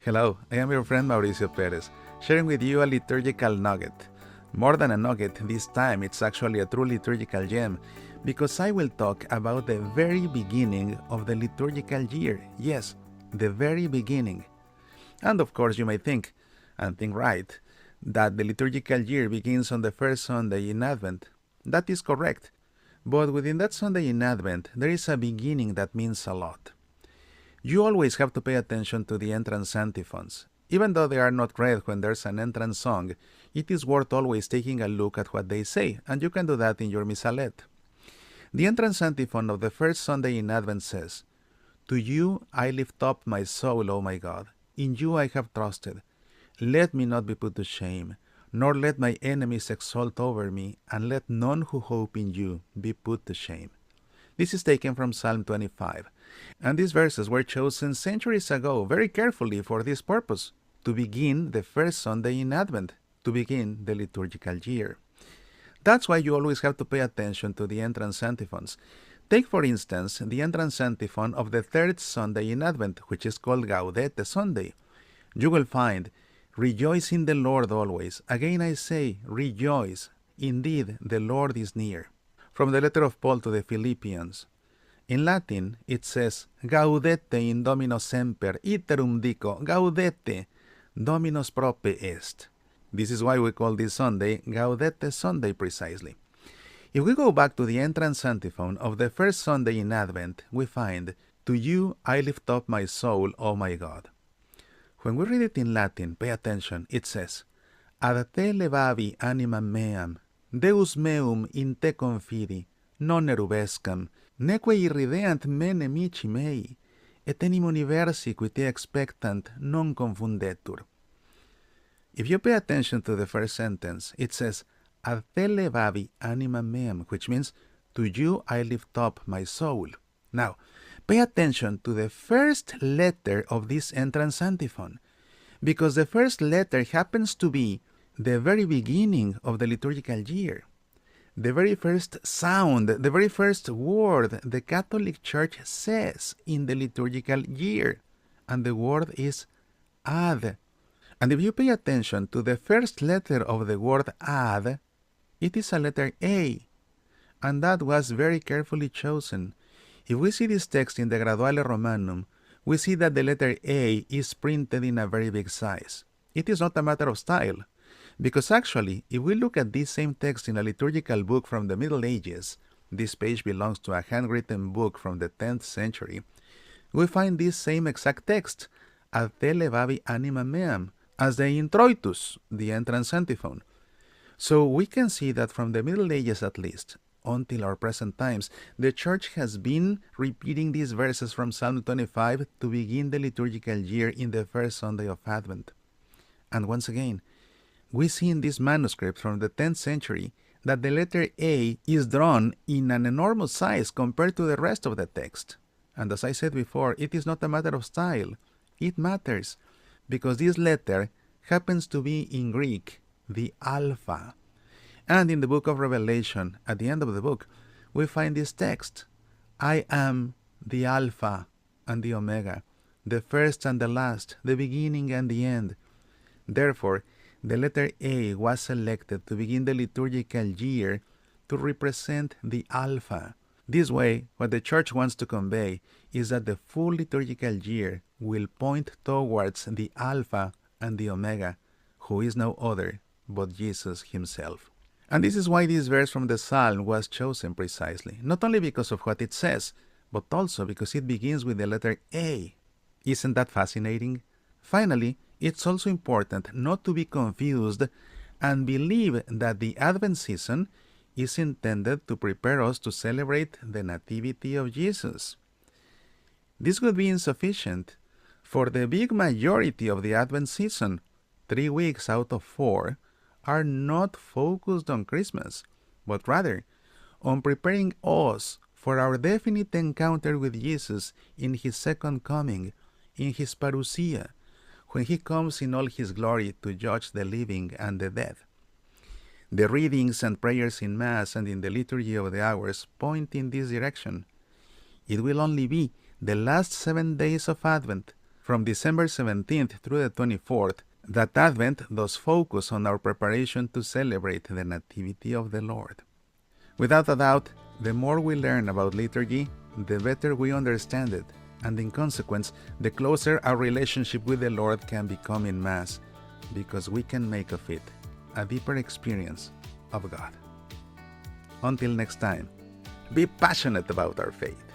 Hello, I am your friend Mauricio Perez, sharing with you a liturgical nugget. More than a nugget, this time it's actually a true liturgical gem, because I will talk about the very beginning of the liturgical year. Yes, the very beginning. And of course you may think, and think right, that the liturgical year begins on the first Sunday in Advent. That is correct. But within that Sunday in Advent, there is a beginning that means a lot. You always have to pay attention to the entrance antiphons. Even though they are not read when there's an entrance song, it is worth always taking a look at what they say, and you can do that in your missalette. The entrance antiphon of the first Sunday in Advent says, "To you I lift up my soul, O my God. In you I have trusted. Let me not be put to shame, nor let my enemies exult over me, and let none who hope in you be put to shame." This is taken from Psalm 25, and these verses were chosen centuries ago very carefully for this purpose, to begin the first Sunday in Advent, to begin the liturgical year. That's why you always have to pay attention to the entrance antiphons. Take, for instance, the entrance antiphon of the third Sunday in Advent, which is called Gaudete Sunday. You will find, "Rejoice in the Lord always. Again I say, rejoice. Indeed, the Lord is near." From the letter of Paul to the Philippians. In Latin, it says, "Gaudete in Domino semper, iterum dico, gaudete, Dominus prope est." This is why we call this Sunday Gaudete Sunday precisely. If we go back to the entrance antiphon of the first Sunday in Advent, we find, "To you I lift up my soul, O my God." When we read it in Latin, pay attention, it says, "Ad te levavi animam meam, Deus meum in te confidi, non erubescam, neque irrideant me nemici mei, et enim universi qui te expectant non confundetur." If you pay attention to the first sentence, it says, "Ad te levavi animam meam," which means, "To you I lift up my soul." Now, pay attention to the first letter of this entrance antiphon, because the first letter happens to be the very beginning of the liturgical year. The very first sound, the very first word the Catholic Church says in the liturgical year, and the word is ad. And if you pay attention to the first letter of the word ad, it is a letter A, and that was very carefully chosen. If we see this text in the Graduale Romanum, we see that the letter A is printed in a very big size. It is not a matter of style, because actually, if we look at this same text in a liturgical book from the Middle Ages, this page belongs to a handwritten book from the 10th century, we find this same exact text, "Ad te levavi animam meam," as the introitus, the entrance antiphon. So we can see that from the Middle Ages at least, until our present times, the Church has been repeating these verses from Psalm 25 to begin the liturgical year in the first Sunday of Advent. And once again, we see in this manuscript from the 10th century that the letter A is drawn in an enormous size compared to the rest of the text. And as I said before, it is not a matter of style. It matters, because this letter happens to be in Greek, the Alpha. And in the book of Revelation, at the end of the book, we find this text, "I am the Alpha and the Omega, the first and the last, the beginning and the end." Therefore, the letter A was selected to begin the liturgical year to represent the Alpha. This way, what the Church wants to convey is that the full liturgical year will point towards the Alpha and the Omega, who is no other but Jesus himself. And this is why this verse from the Psalm was chosen precisely, not only because of what it says, but also because it begins with the letter A. Isn't that fascinating? Finally, it's also important not to be confused and believe that the Advent season is intended to prepare us to celebrate the Nativity of Jesus. This would be insufficient, for the big majority of the Advent season, 3 weeks out of 4, are not focused on Christmas, but rather on preparing us for our definite encounter with Jesus in his second coming, in his parousia, when he comes in all his glory to judge the living and the dead. The readings and prayers in Mass and in the Liturgy of the Hours point in this direction. It will only be the last 7 days of Advent from December 17th through the 24th, that Advent does focus on our preparation to celebrate the Nativity of the Lord. Without a doubt, the more we learn about liturgy, the better we understand it, and in consequence, the closer our relationship with the Lord can become in Mass, because we can make of it a deeper experience of God. Until next time, be passionate about our faith.